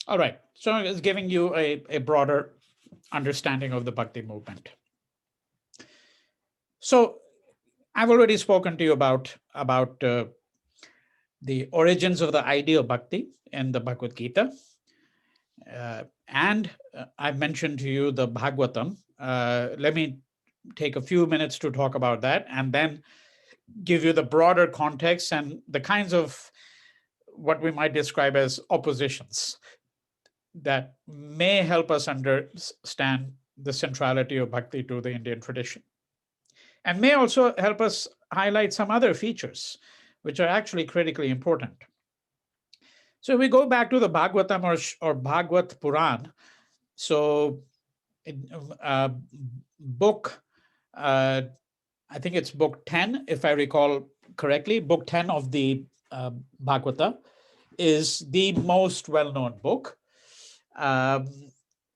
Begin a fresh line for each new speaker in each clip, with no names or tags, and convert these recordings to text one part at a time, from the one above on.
All right. So it's giving you a broader understanding of the Bhakti movement. So I've already spoken to you about the origins of the idea of Bhakti in the Bhagavad Gita. And I've mentioned to you the Bhagavatam. Let me take a few minutes to talk about that and then give you the broader context and the kinds of what we might describe as oppositions that may help us understand the centrality of Bhakti to the Indian tradition, and may also help us highlight some other features which are actually critically important. So we go back to the Bhagavatam or Bhagavat Purana. So book, I think it's book 10, if I recall correctly, book 10 of the Bhagavata is the most well-known book.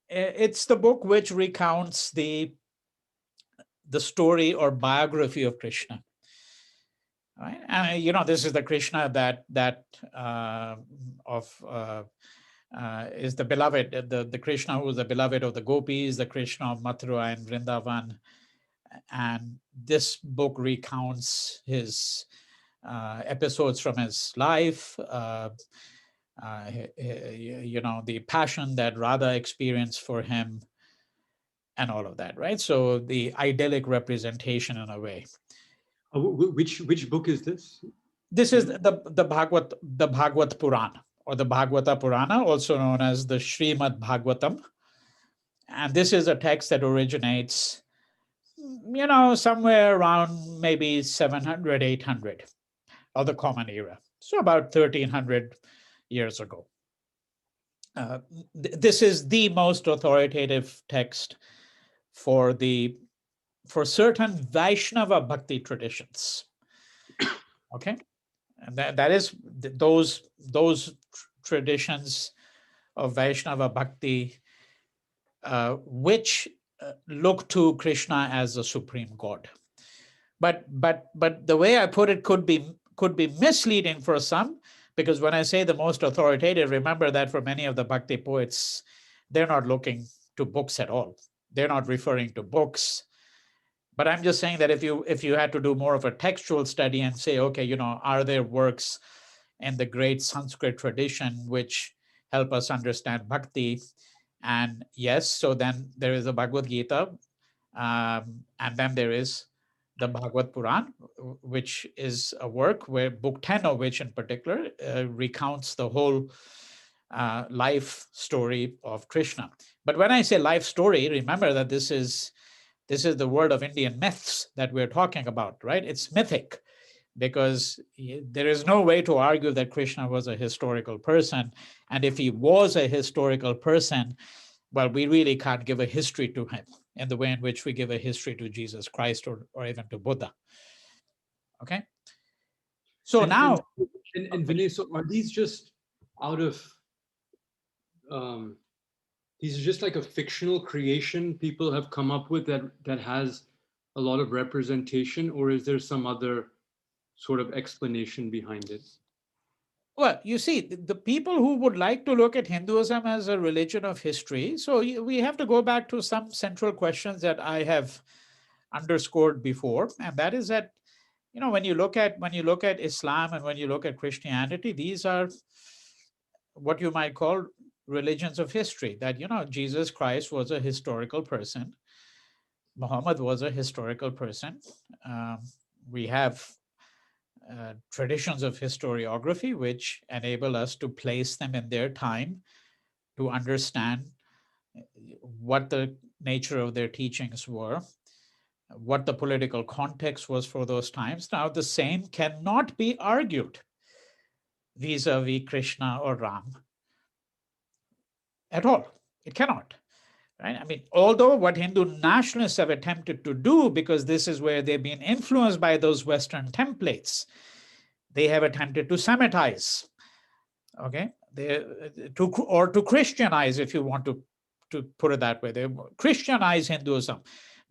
It's the book which recounts the story or biography of Krishna. Right? And this is the Krishna that is the beloved, the Krishna who is the beloved of the gopis, the Krishna of Mathura and Vrindavan. And this book recounts his episodes from his life, the passion that Radha experienced for him, and all of that, right? So the idyllic representation in a way.
Which book is this?
This is the Bhagavat Purana, or the Bhagavata Purana, also known as the Srimad Bhagavatam. And this is a text that originates, somewhere around maybe 700, 800 of the Common Era. So about 1300 years ago. This is the most authoritative text for certain Vaishnava Bhakti traditions. Okay, and that is those traditions of Vaishnava Bhakti which look to Krishna as the supreme God. But the way I put it could be misleading for some, because when I say the most authoritative, remember that for many of the Bhakti poets, they're not looking to books at all. They're not referring to books. But I'm just saying that if you had to do more of a textual study and say, okay, are there works in the great Sanskrit tradition which help us understand Bhakti? And yes, so then there is a Bhagavad Gita, and then there is the Bhagavat Purana, which is a work where book 10 of which in particular recounts the whole life story of Krishna. But when I say life story, remember that this is the world of Indian myths that we're talking about, right? It's mythic, because there is no way to argue that Krishna was a historical person. And if he was a historical person, well, we really can't give a history to him in the way in which we give a history to Jesus Christ or even to Buddha. Okay? So now...
And Vinay, so are these just out of... these are just like a fictional creation people have come up with that has a lot of representation, or is there some other sort of explanation behind it?
Well, you see, the people who would like to look at Hinduism as a religion of history, so we have to go back to some central questions that I have underscored before, and that is that, when you look at Islam and when you look at Christianity, these are what you might call religions of history. That Jesus Christ was a historical person, Muhammad was a historical person. We have traditions of historiography which enable us to place them in their time, to understand what the nature of their teachings were, what the political context was for those times. Now, the same cannot be argued vis-a-vis Krishna or Ram at all. It cannot. Right? I mean, although what Hindu nationalists have attempted to do, because this is where they've been influenced by those Western templates, they have attempted to Semitize, okay, to Christianize, if you want to put it that way. They Christianize Hinduism,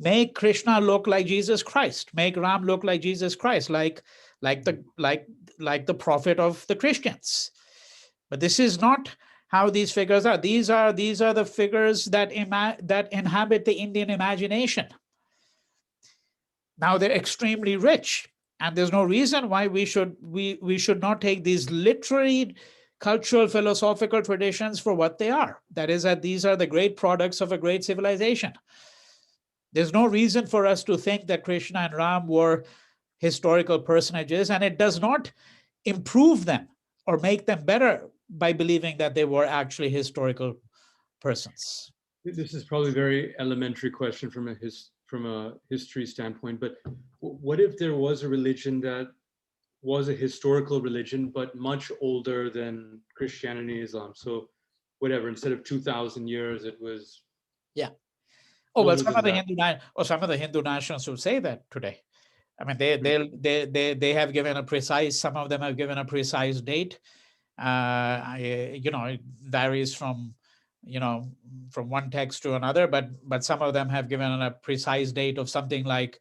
make Krishna look like Jesus Christ, make Ram look like Jesus Christ, like the prophet of the Christians. But this is not how these figures are. These are the figures that inhabit the Indian imagination. Now they're extremely rich, and there's no reason why we should not take these literary, cultural, philosophical traditions for what they are. That is, that these are the great products of a great civilization. There's no reason for us to think that Krishna and Ram were historical personages, and it does not improve them or make them better by believing that they were actually historical persons.
This is probably a very elementary question from a history standpoint, but what if there was a religion that was a historical religion, but much older than Christianity and Islam? So whatever, instead of 2,000 years, it was.
Yeah. Oh, well, some of the Hindu nationalists would say that today. I mean, they have given a precise, some of them have given a precise date. It varies from one text to another, but some of them have given a precise date of something like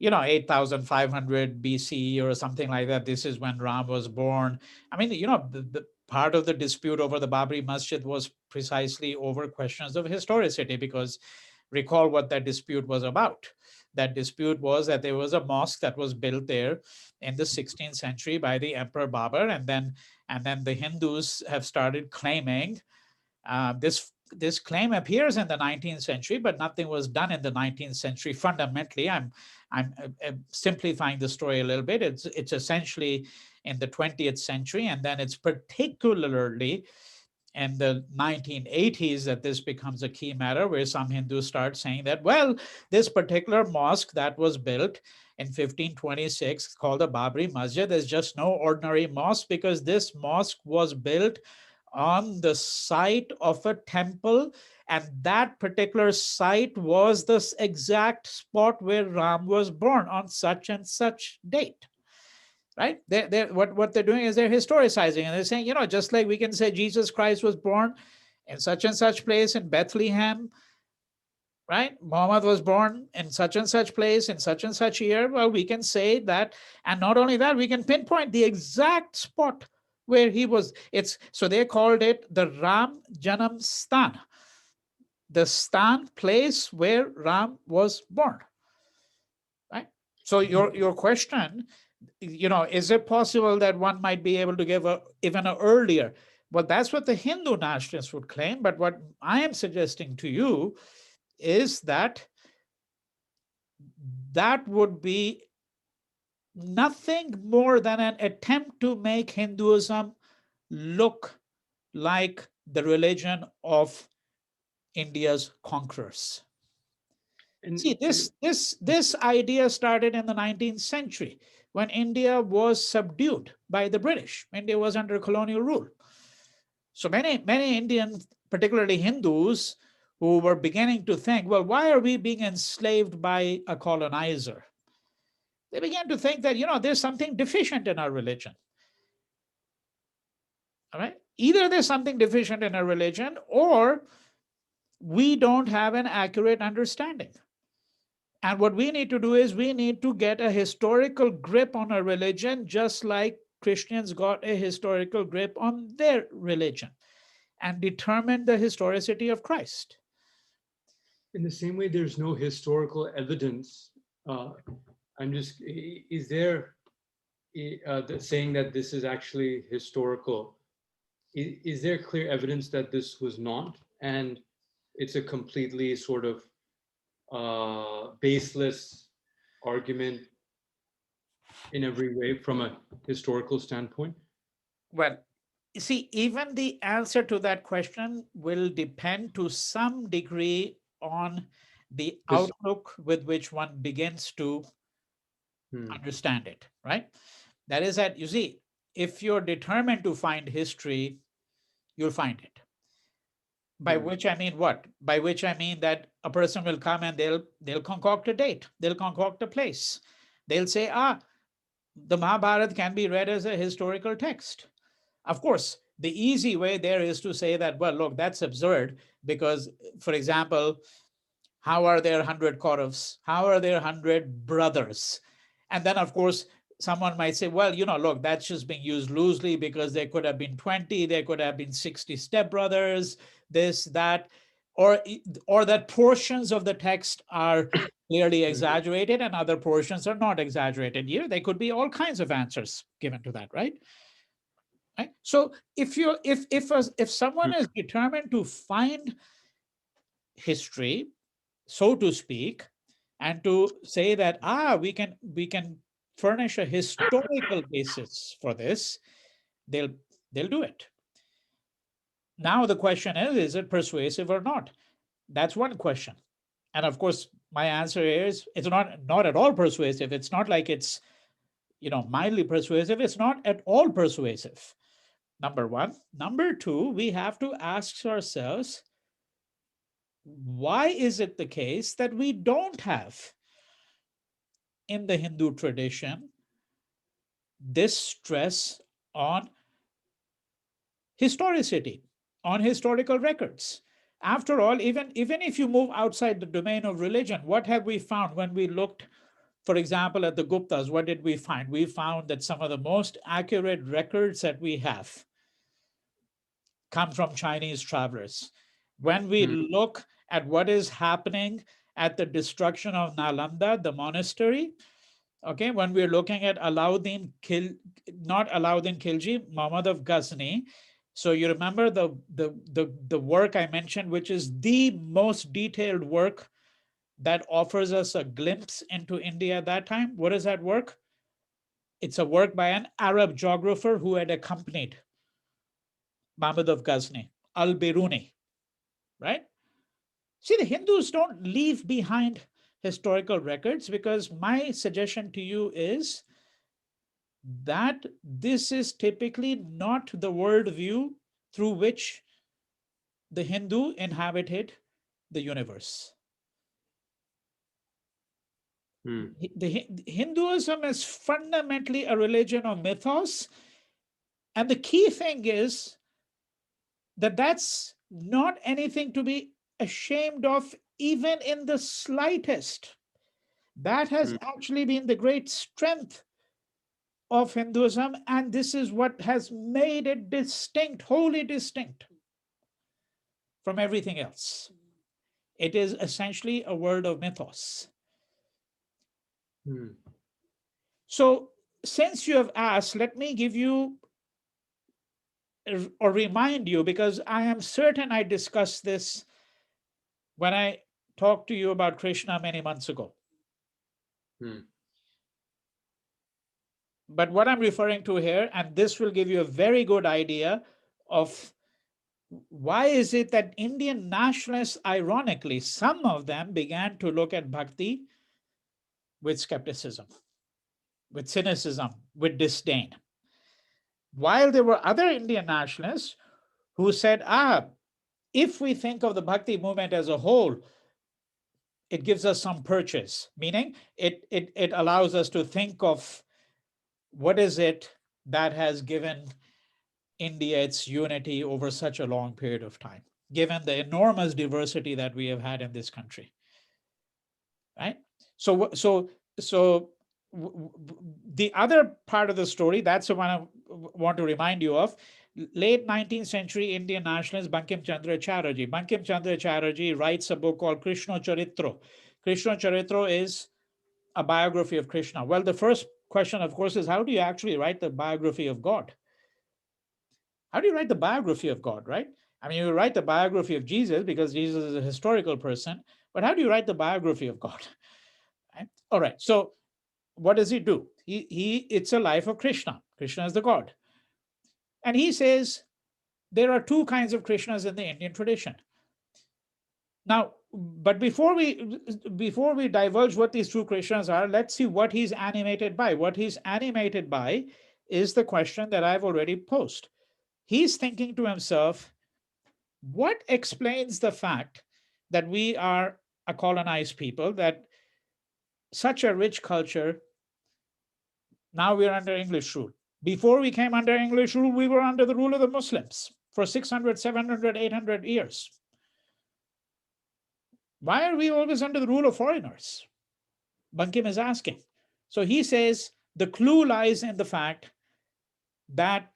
8,500 BCE or something like that. This is when Ram was born. I mean, the part of the dispute over the Babri Masjid was precisely over questions of historicity, because recall what that dispute was about. That dispute was that there was a mosque that was built there in the 16th century by the Emperor Babur, and then the Hindus have started claiming this claim appears in the 19th century, but nothing was done in the 19th century. Fundamentally, I'm simplifying the story a little bit. It's essentially in the 20th century, and then it's particularly in the 1980s that this becomes a key matter, where some Hindus start saying that, well, this particular mosque that was built in 1526 called the Babri Masjid is just no ordinary mosque, because this mosque was built on the site of a temple, and that particular site was the exact spot where Ram was born on such and such date. Right? What they're doing is they're historicizing, and they're saying, just like we can say Jesus Christ was born in such and such place in Bethlehem, right? Muhammad was born in such and such place in such and such year. Well, we can say that, and not only that, we can pinpoint the exact spot where he was. So they called it the Ram Janam Stan, the Stan, place where Ram was born. Right? So your question, is it possible that one might be able to give even an earlier? Well, that's what the Hindu nationalists would claim. But what I am suggesting to you is that would be nothing more than an attempt to make Hinduism look like the religion of India's conquerors. See, this idea started in the 19th century, when India was subdued by the British. India was under colonial rule. So many Indians, particularly Hindus, who were beginning to think, well, why are we being enslaved by a colonizer? They began to think that, there's something deficient in our religion. All right? Either there's something deficient in our religion, or we don't have an accurate understanding. And what we need to do is we need to get a historical grip on our religion, just like Christians got a historical grip on their religion, and determine the historicity of Christ.
In the same way, there's no historical evidence. Is there saying that this is actually historical? Is there clear evidence that this was not, and it's a completely sort of baseless argument in every way from a historical standpoint?
Well, you see, even the answer to that question will depend to some degree on the outlook with which one begins to understand it, right? That is that, you see, if you're determined to find history, you'll find it. By which I mean what? By which I mean that a person will come and they'll concoct a date, they'll concoct a place. They'll say, the Mahabharata can be read as a historical text. Of course, the easy way there is to say that, well, look, that's absurd, because, for example, how are there 100 Kauravas? How are there 100 brothers? And then, of course, someone might say, well, look, that's just being used loosely because there could have been 20, there could have been 60 stepbrothers, this, that, or that portions of the text are clearly exaggerated and other portions are not exaggerated. Here, there could be all kinds of answers given to that, right? Right? So if someone is determined to find history, so to speak, and to say that we can furnish a historical basis for this, they'll do it. Now the question is it persuasive or not? That's one question. And of course, my answer is it's not at all persuasive. It's not like it's mildly persuasive. It's not at all persuasive. Number one. Number two, we have to ask ourselves, why is it the case that we don't have in the Hindu tradition this stress on historicity, on historical records? After all, even if you move outside the domain of religion, what have we found when we looked, for example, at the Guptas? What did we find? We found that some of the most accurate records that we have come from Chinese travelers. When we look at what is happening at the destruction of Nalanda, the monastery, okay, when we're looking at not Alauddin Khilji, Muhammad of Ghazni. So you remember the work I mentioned, which is the most detailed work that offers us a glimpse into India at that time. What is that work? It's a work by an Arab geographer who had accompanied Muhammad of Ghazni, Al-Biruni, right? See, the Hindus don't leave behind historical records, because my suggestion to you is that this is typically not the worldview through which the Hindu inhabited the universe. Hinduism is fundamentally a religion of mythos. And the key thing is that that's not anything to be ashamed of, even in the slightest. That has actually been the great strength of Hinduism, and this is what has made it distinct, wholly distinct from everything else. It is essentially a world of mythos. So, since you have asked, let me give you or remind you, because I am certain I discussed this when I talked to you about Krishna many months ago. But what I'm referring to here, and this will give you a very good idea of why is it that Indian nationalists, ironically, some of them began to look at Bhakti with skepticism, with cynicism, with disdain. While there were other Indian nationalists who said, if we think of the Bhakti movement as a whole, it gives us some purchase, meaning it allows us to think of what is it that has given India its unity over such a long period of time, given the enormous diversity that we have had in this country, right? So the other part of the story, that's the one I want to remind you of. Late 19th century Indian nationalist Bankimcandra Chatterjee. Bankimcandra Chatterjee writes a book called Krishna Charitra. Krishna Charitra is a biography of Krishna. Well, the first question, of course, is how do you actually write the biography of God? How do you write the biography of God, right? I mean, you write the biography of Jesus because Jesus is a historical person, but how do you write the biography of God? Right? All right, so what does he do? It's a life of Krishna. Krishna is the God. And he says there are two kinds of Krishnas in the Indian tradition. Now, but before we divulge what these two Krishnas are, let's see what he's animated by. What he's animated by is the question that I've already posed. He's thinking to himself, what explains the fact that we are a colonized people, that such a rich culture, now we're under English rule. Before we came under English rule, we were under the rule of the Muslims for 600, 700, 800 years. Why are we always under the rule of foreigners? Bankim is asking. So he says, The clue lies in the fact that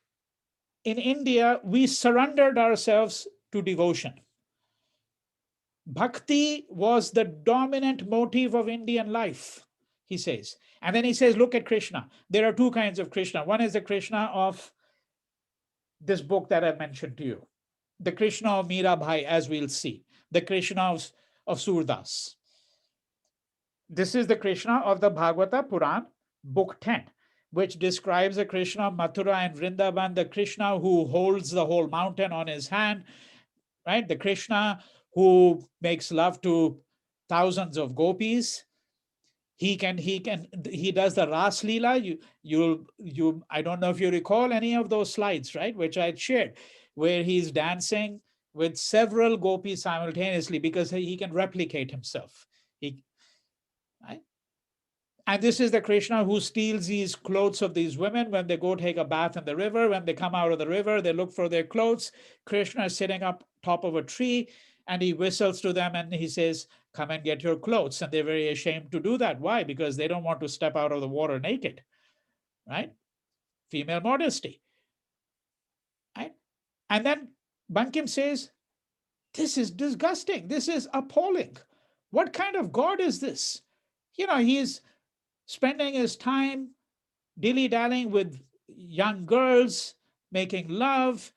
in India, we surrendered ourselves to devotion. Bhakti was the dominant motive of Indian life, he says. And then he says, look at Krishna. There are two kinds of Krishna. One is the Krishna of this book that I mentioned to you, the Krishna of Mirabai, as we'll see, the Krishna of Surdas. This is the Krishna of the Bhagavata Purana, book 10, which describes the Krishna of Mathura and Vrindavan, the Krishna who holds the whole mountain on his hand, right? The Krishna who makes love to thousands of gopis. He does the Ras Leela. I don't know if you recall any of those slides, right? Which I shared, where he's dancing with several gopis simultaneously because he can replicate himself. Right? And this is the Krishna who steals these clothes of these women when they go take a bath in the river. When they come out of the river, they look for their clothes. Krishna is sitting up top of a tree and he whistles to them and he says, come and get your clothes. And they're very ashamed to do that. Why? Because they don't want to step out of the water naked, right? Female modesty, right? And then Bankim says, this is disgusting. This is appalling. What kind of God is this? He's spending his time dilly-dallying with young girls, making love.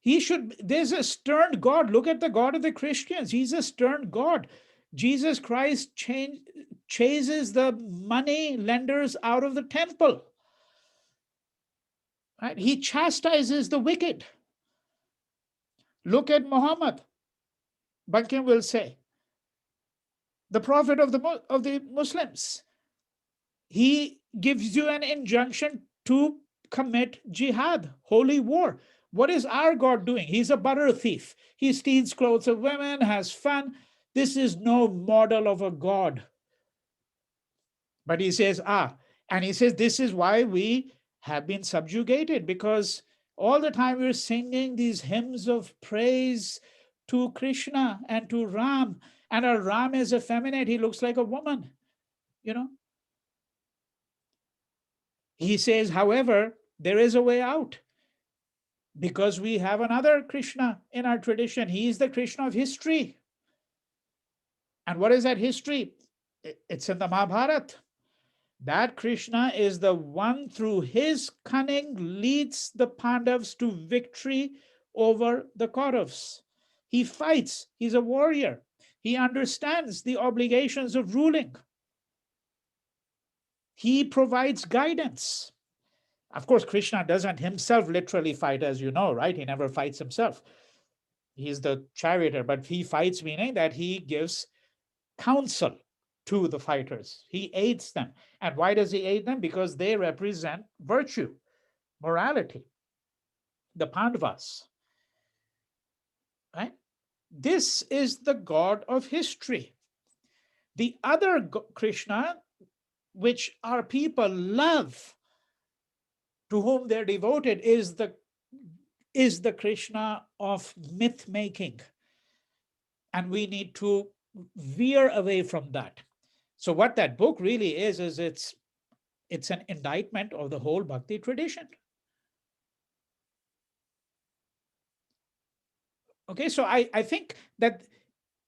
There's a stern God. Look at the God of the Christians. He's a stern God. Jesus Christ chases the money lenders out of the temple. Right? He chastises the wicked. Look at Muhammad. Bankim will say, the prophet of the Muslims. He gives you an injunction to commit jihad, holy war. What is our God doing? He's a butter thief. He steals clothes of women, has fun. This is no model of a God. But he says, and he says, this is why we have been subjugated, because all the time we're singing these hymns of praise to Krishna and to Ram, and our Ram is effeminate. He looks like a woman, He says, however, there is a way out, because we have another Krishna in our tradition. He is the Krishna of history. And what is that history? It's in the Mahabharata. That Krishna is the one through his cunning leads the Pandavas to victory over the Kauravas. He fights. He's a warrior. He understands the obligations of ruling. He provides guidance. Of course, Krishna doesn't himself literally fight, as you know, right? He never fights himself. He's the charioteer, but he fights meaning that he gives counsel to the fighters. He aids them. And why does he aid them? Because they represent virtue, morality, the Pandavas. Right? This is the God of history. The other Krishna, which our people love, to whom they're devoted, is the Krishna of myth making. And we need to veer away from that. So what that book really is it's an indictment of the whole Bhakti tradition. Okay, so I think that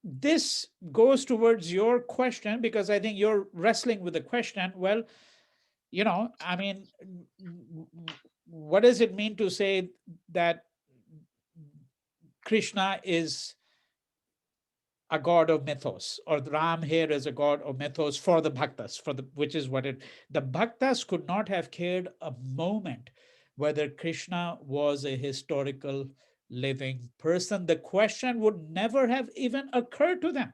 this goes towards your question, because I think you're wrestling with the question, well, I mean, what does it mean to say that Krishna is a god of mythos, or Ram here is a god of mythos for the bhaktas, which is what the bhaktas could not have cared a moment whether Krishna was a historical living person. The question would never have even occurred to them.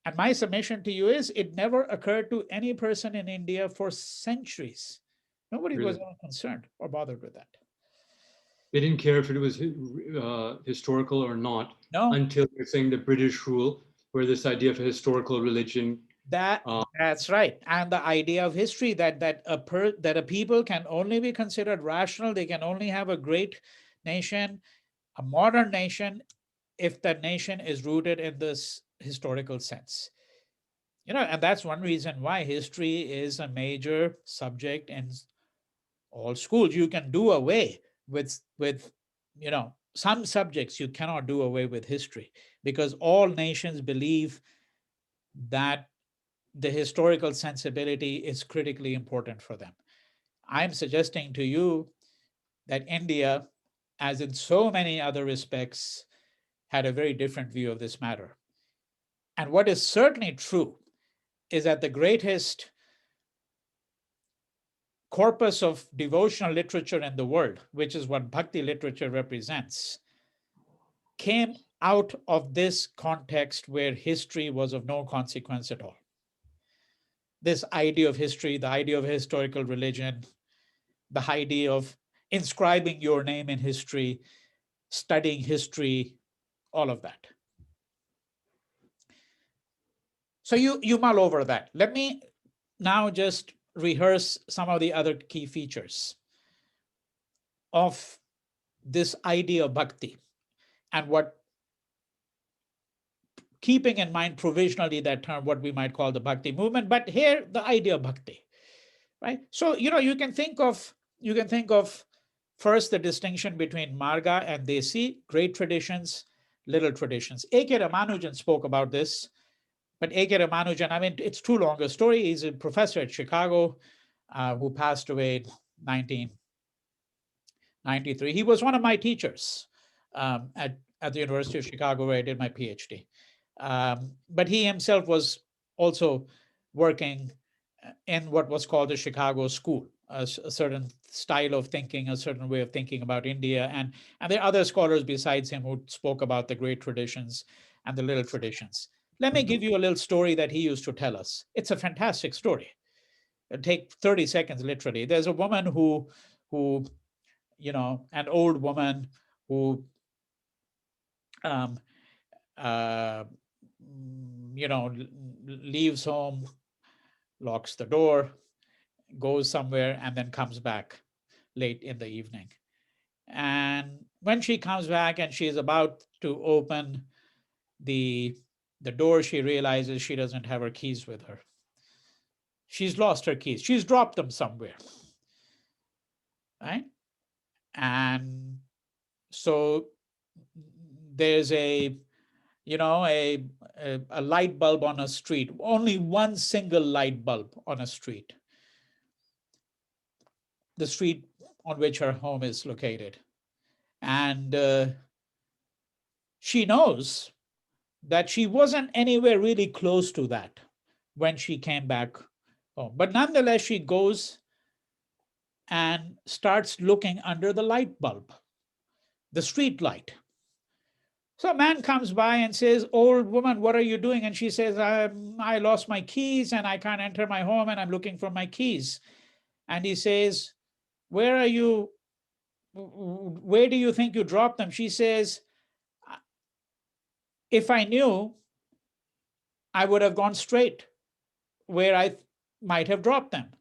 And my submission to you is it never occurred to any person in India for centuries. Nobody was ever concerned or bothered with that.
They didn't care if it was historical or not, until you're saying the British rule, where this idea of a historical religion.
That's right. And the idea of history that a people can only be considered rational, they can only have a great nation, a modern nation, if that nation is rooted in this historical sense. And that's one reason why history is a major subject in all schools. You can do away with some subjects. You cannot do away with history, because all nations believe that the historical sensibility is critically important for them. I'm suggesting to you that India, as in so many other respects, had a very different view of this matter. And what is certainly true is that the greatest corpus of devotional literature in the world, which is what Bhakti literature represents, came out of this context where history was of no consequence at all. This idea of history, the idea of historical religion, the idea of inscribing your name in history, studying history, all of that. So you mull over that. Let me now just rehearse some of the other key features of this idea of bhakti, and what, keeping in mind provisionally that term, what we might call the bhakti movement, but here the idea of bhakti, right? So you can think of first the distinction between marga and desi, great traditions, little traditions. A.K. Ramanujan spoke about this, but A.K. Ramanujan, I mean, it's too long a story. He's a professor at Chicago who passed away in 1993. He was one of my teachers at the University of Chicago, where I did my PhD. But he himself was also working in what was called the Chicago School, a certain style of thinking, a certain way of thinking about India. And there are other scholars besides him who spoke about the great traditions and the little traditions. Let me give you a little story that he used to tell us. It's a fantastic story. It'll take 30 seconds, literally. There's a woman who an old woman who um, uh, leaves home, locks the door, goes somewhere, and then comes back late in the evening. And when she comes back and she's about to open the door, she realizes she doesn't have her keys with her. She's lost her keys. She's dropped them somewhere, right? And so there's a light bulb on a street, only one single light bulb on a street, the street on which her home is located. And she knows that she wasn't anywhere really close to that when she came back home. But nonetheless, she goes and starts looking under the light bulb, the street light. So a man comes by and says, "Old woman, what are you doing?" And she says, I lost my keys and I can't enter my home and I'm looking for my keys. And he says, "Where are you? Where do you think you dropped them?" She says, "If I knew, I would have gone straight where I might have dropped them."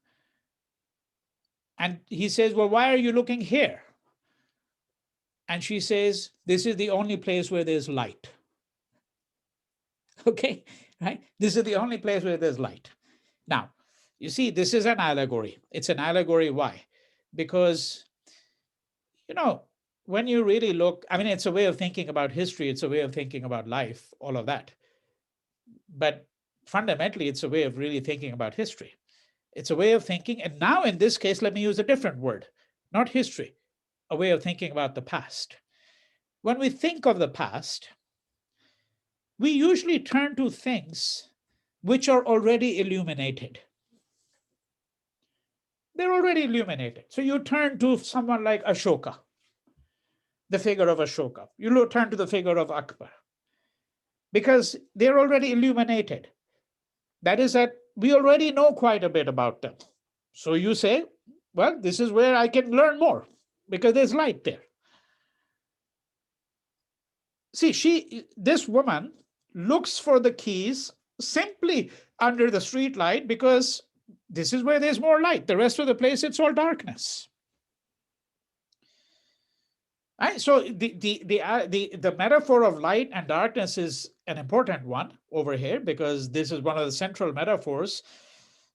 And he says, "Well, why are you looking here?" And she says, "This is the only place where there's light." Okay, right? This is the only place where there's light. Now, you see, this is an allegory. It's an allegory. Why? Because, when you really look, I mean, it's a way of thinking about history. It's a way of thinking about life, all of that. But fundamentally, it's a way of really thinking about history. It's a way of thinking. And now in this case, let me use a different word, not history, a way of thinking about the past. When we think of the past, we usually turn to things which are already illuminated. They're already illuminated. So you turn to someone like Ashoka, the figure of Ashoka. You turn to the figure of Akbar, because they're already illuminated. That is that we already know quite a bit about them. So you say, well, this is where I can learn more because there's light there. See, this woman looks for the keys simply under the street light because this is where there's more light. The rest of the place, it's all darkness. Right? So the metaphor of light and darkness is an important one over here, because this is one of the central metaphors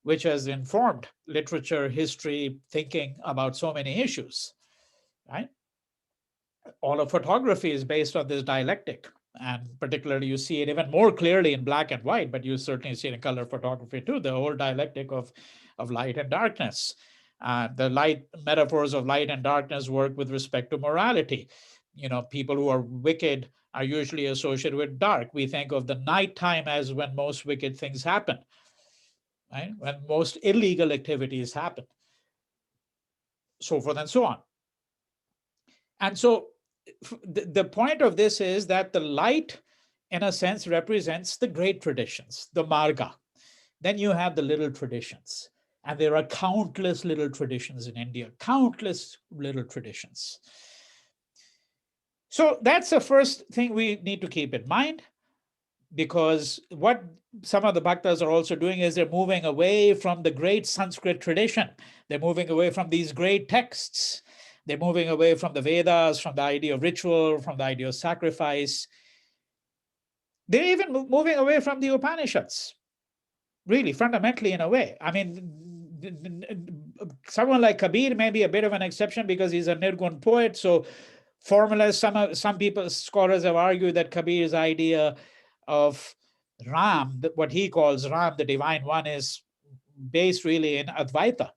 which has informed literature, history, thinking about so many issues. Right? All of photography is based on this dialectic. And particularly, you see it even more clearly in black and white, but you certainly see it in color photography too, the whole dialectic of light and darkness. The light metaphors of light and darkness work with respect to morality. People who are wicked are usually associated with dark. We think of the nighttime as when most wicked things happen, right? When most illegal activities happen, so forth and so on. And so the point of this is that the light, in a sense, represents the great traditions, the marga. Then you have the little traditions. And there are countless little traditions in India, countless little traditions. So that's the first thing we need to keep in mind, because what some of the bhaktas are also doing is they're moving away from the great Sanskrit tradition. They're moving away from these great texts. They're moving away from the Vedas, from the idea of ritual, from the idea of sacrifice. They're even moving away from the Upanishads, really, fundamentally, in a way. I mean, someone like Kabir may be a bit of an exception because he's a Nirgun poet. So formulas, some people, scholars have argued that Kabir's idea of Ram, what he calls Ram, the divine one, is based really in Advaita,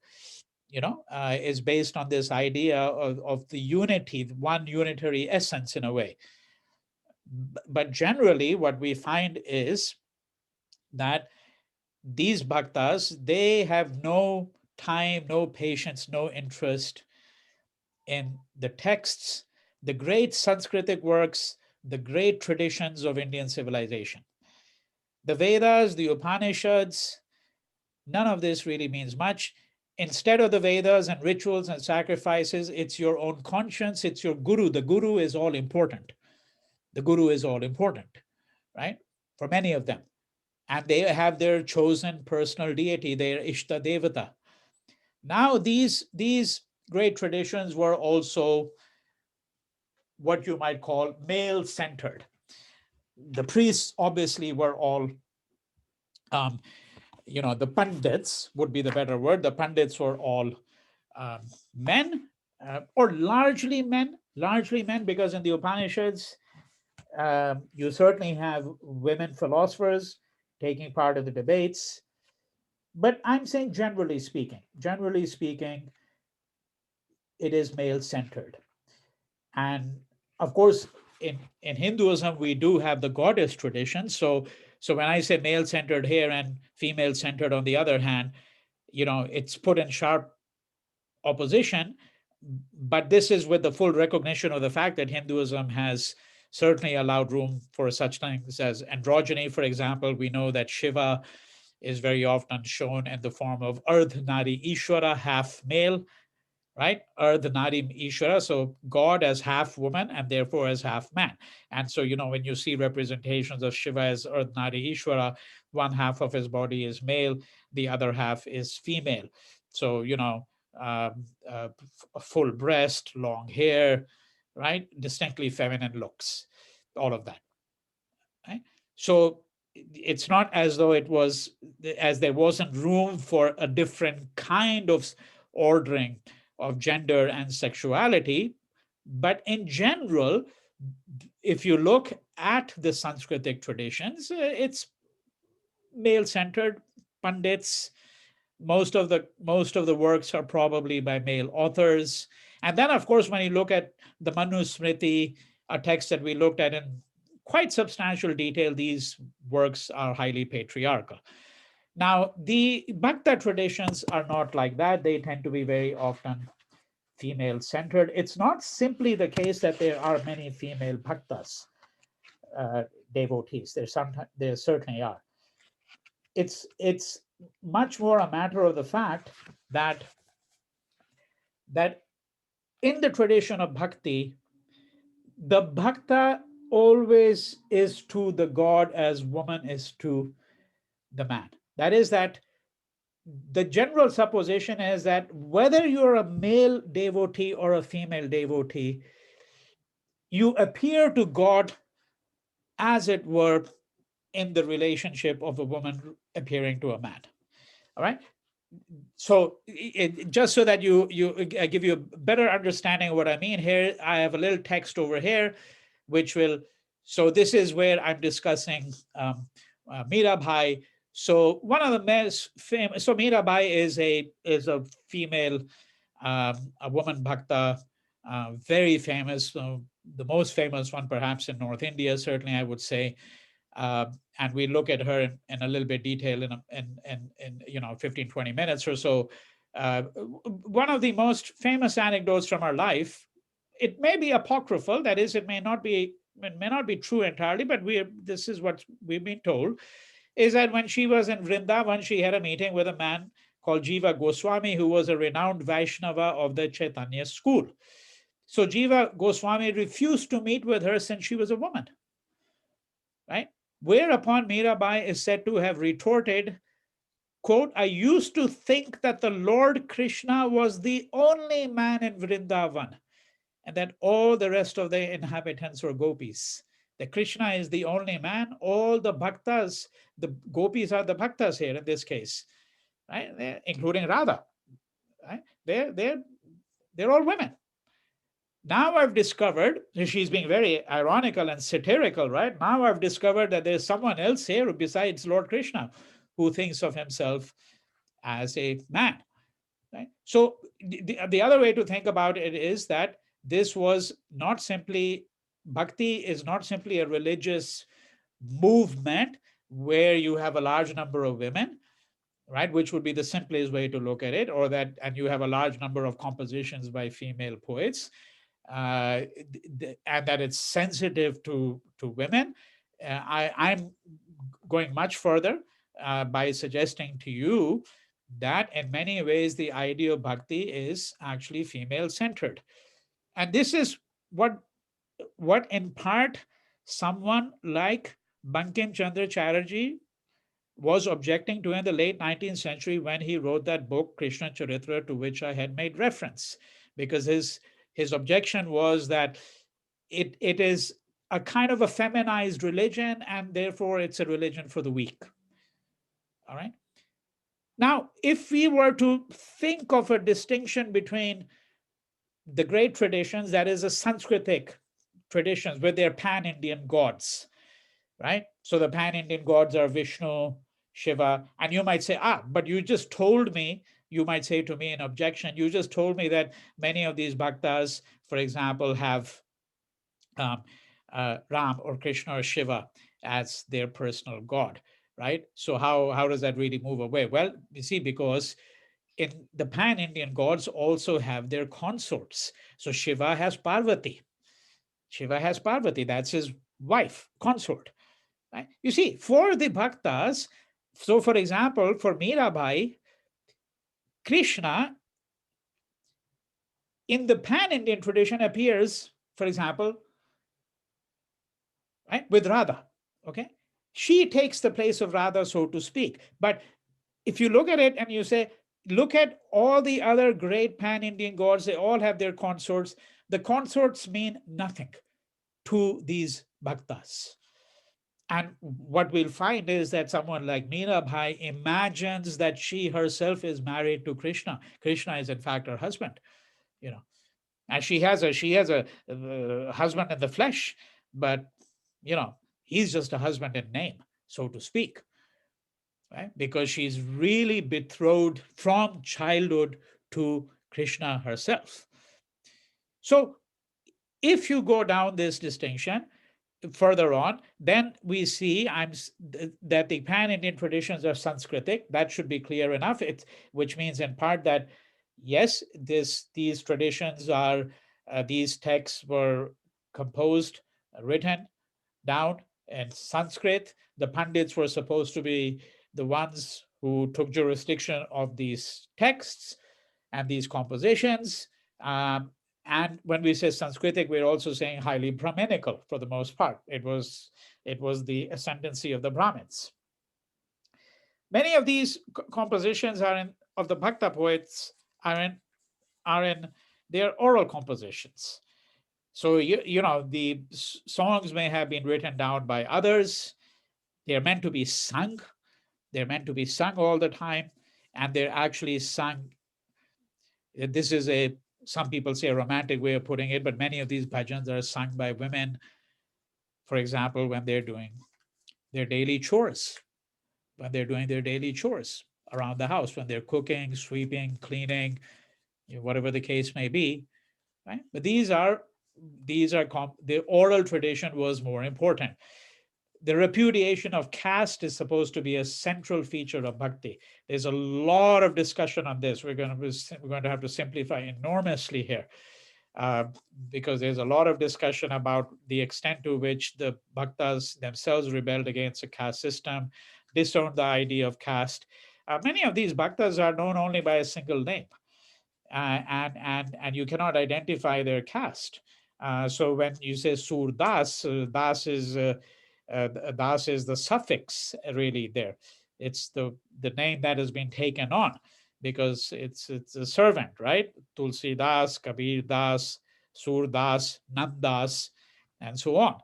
is based on this idea of the unity, one unitary essence in a way. But generally, what we find is that these bhaktas, they have no time, no patience, no interest in the texts, the great Sanskritic works, the great traditions of Indian civilization. The Vedas, the Upanishads, none of this really means much. Instead of the Vedas and rituals and sacrifices, it's your own conscience, it's your guru. The guru is all important. The guru is all important, right? For many of them. And they have their chosen personal deity, their Ishta Devata. Now, these great traditions were also what you might call male-centered. The priests obviously were all, the pandits would be the better word. The pandits were all men, or largely men, because in the Upanishads, you certainly have women philosophers taking part in the debates. But I'm saying generally speaking, it is male-centered. And of course, in Hinduism, we do have the goddess tradition. So when I say male-centered here and female-centered on the other hand, it's put in sharp opposition. But this is with the full recognition of the fact that Hinduism has certainly allowed room for such things as androgyny. For example, we know that Shiva is very often shown in the form of Ardh Nari Ishwara, half male, right? Ardh Nari Ishwara, so God as half woman and therefore as half man. And so, when you see representations of Shiva as Ardh Nari Ishwara, one half of his body is male, the other half is female. So, full breast, long hair, right? Distinctly feminine looks, all of that, right? So it's not as though there wasn't room for a different kind of ordering of gender and sexuality. But in general, if you look at the Sanskritic traditions, it's male-centered. Pandits, most of the works are probably by male authors. And then, of course, when you look at the Manusmriti, a text that we looked at in quite substantial detail, these works are highly patriarchal. Now, the Bhakta traditions are not like that. They tend to be very often female-centered. It's not simply the case that there are many female bhaktas, devotees. There certainly are. It's much more a matter of the fact that in the tradition of bhakti, the bhakta always is to the god as woman is to the man. That is, that the general supposition is that whether you're a male devotee or a female devotee, you appear to God, as it were, in the relationship of a woman appearing to a man. All right. So just so that I give you a better understanding of what I mean here, I have a little text over here, which will, so this is where I'm discussing Mirabai. So one of the most famous, so Mirabai is a female, a woman bhakta, very famous, the most famous one perhaps in North India, certainly I would say. And we look at her in a little bit detail in 15, 20 minutes or so. One of the most famous anecdotes from her life, it may be apocryphal, that is, it may not be true entirely, but this is what we've been told, is that when she was in Vrindavan, she had a meeting with a man called Jiva Goswami, who was a renowned Vaishnava of the Chaitanya school. So Jiva Goswami refused to meet with her since she was a woman, right? Whereupon Mirabai is said to have retorted, quote, I used to think that the Lord Krishna was the only man in Vrindavan and that all the rest of the inhabitants were gopis. That Krishna is the only man, all the bhaktas, the gopis are the bhaktas here in this case, right? Including Radha, right? They're all women. Now I've discovered, she's being very ironical and satirical, right? Now I've discovered that there's someone else here besides Lord Krishna who thinks of himself as a man, right? So the other way to think about it is that this was not simply, bhakti is not simply a religious movement where you have a large number of women, right? Which would be the simplest way to look at it, or that, and you have a large number of compositions by female poets, and that it's sensitive to women. I'm going much further by suggesting to you that in many ways the idea of bhakti is actually female centered, and this is what in part someone like Bankimcandra Chatterjee was objecting to in the late 19th century when he wrote that book Krishna Charitra, to which I had made reference, because his objection was that it is a kind of a feminized religion and therefore it's a religion for the weak. All right. Now, if we were to think of a distinction between the great traditions, that is, the Sanskritic traditions with their pan-Indian gods, right? So the pan-Indian gods are Vishnu, Shiva, and you might say, but you just told me, you might say to me in objection, you just told me that many of these bhaktas, for example, have Ram or Krishna or Shiva as their personal god, right? So how does that really move away? Well, you see, because in the pan-Indian gods also have their consorts. So Shiva has Parvati. Shiva has Parvati, that's his wife, consort. Right? You see, for the bhaktas, so for example, for Mirabai, Krishna in the pan-Indian tradition appears, for example, right, with Radha. Okay, she takes the place of Radha, so to speak. But if you look at it and you say, look at all the other great pan-Indian gods, they all have their consorts. The consorts mean nothing to these bhaktas. And what we'll find is that someone like Mirabai imagines that she herself is married to Krishna. Krishna is in fact her husband, and she has a husband in the flesh, but he's just a husband in name, so to speak, right? Because she's really betrothed from childhood to Krishna herself. So if you go down this distinction further on, then we see that the pan-Indian traditions are Sanskritic. That should be clear enough. Which means in part that yes, these traditions are these texts were composed, written down in Sanskrit. The Pandits were supposed to be the ones who took jurisdiction of these texts and these compositions. And when we say Sanskritic, we're also saying highly Brahminical for the most part. It was the ascendancy of the Brahmins. Many of these compositions of the Bhakta poets are in they are oral compositions. So, the songs may have been written down by others. They're meant to be sung. They're meant to be sung all the time. And they're actually sung. This is some people say a romantic way of putting it, but many of these bhajans are sung by women, for example, when they're doing their daily chores, around the house, when they're cooking, sweeping, cleaning, whatever the case may be, right? But the oral tradition was more important. The repudiation of caste is supposed to be a central feature of bhakti. There's a lot of discussion on this. We're going to have to simplify enormously here, uh, because there's a lot of discussion about the extent to which the bhaktas themselves rebelled against the caste system, disowned the idea of caste. Many of these bhaktas are known only by a single name, and you cannot identify their caste. So when you say Surdas, Das is the suffix really there. It's the name that has been taken on because it's a servant, right? Tulsi Das, Kabir Das, Sur Das, Nand Das, and so on.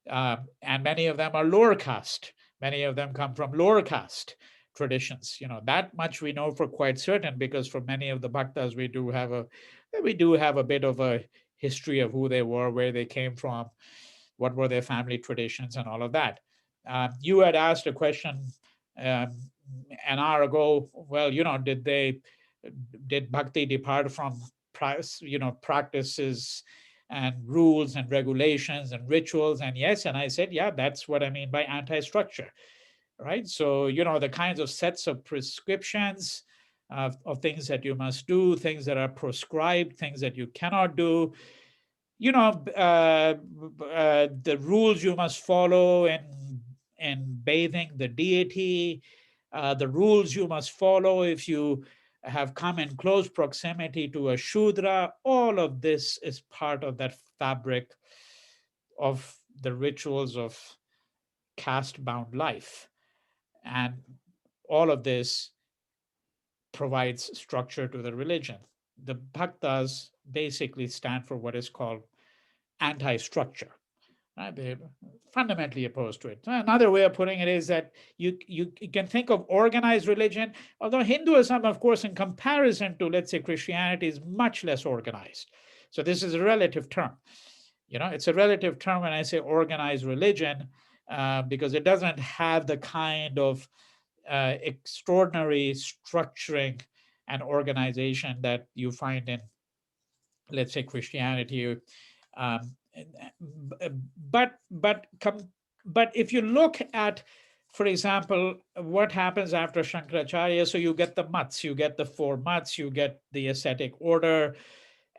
And many of them are lower caste. Many of them come from lower caste traditions. That much we know for quite certain, because for many of the bhaktas we do have a bit of a history of who they were, where they came from, what were their family traditions, and all of that. You had asked a question um, an hour ago. Well, did bhakti depart from practices and rules and regulations and rituals? And yes, and I said, yeah, that's what I mean by anti-structure, right? So, the kinds of sets of prescriptions of things that you must do, things that are prescribed, things that you cannot do, the rules you must follow in bathing the deity, the rules you must follow if you have come in close proximity to a Shudra. All of this is part of that fabric of the rituals of caste-bound life. And all of this provides structure to the religion. The bhaktas basically stand for what is called anti-structure. Right? They're fundamentally opposed to it. Another way of putting it is that you can think of organized religion, although Hinduism, of course, in comparison to, let's say, Christianity, is much less organized. So this is a relative term. It's a relative term when I say organized religion, because it doesn't have the kind of extraordinary structuring and organization that you find in, let's say, Christianity. Um, but but but if you look at, for example, what happens after Shankaracharya, so you get the mats, you get the four mats, you get the ascetic order,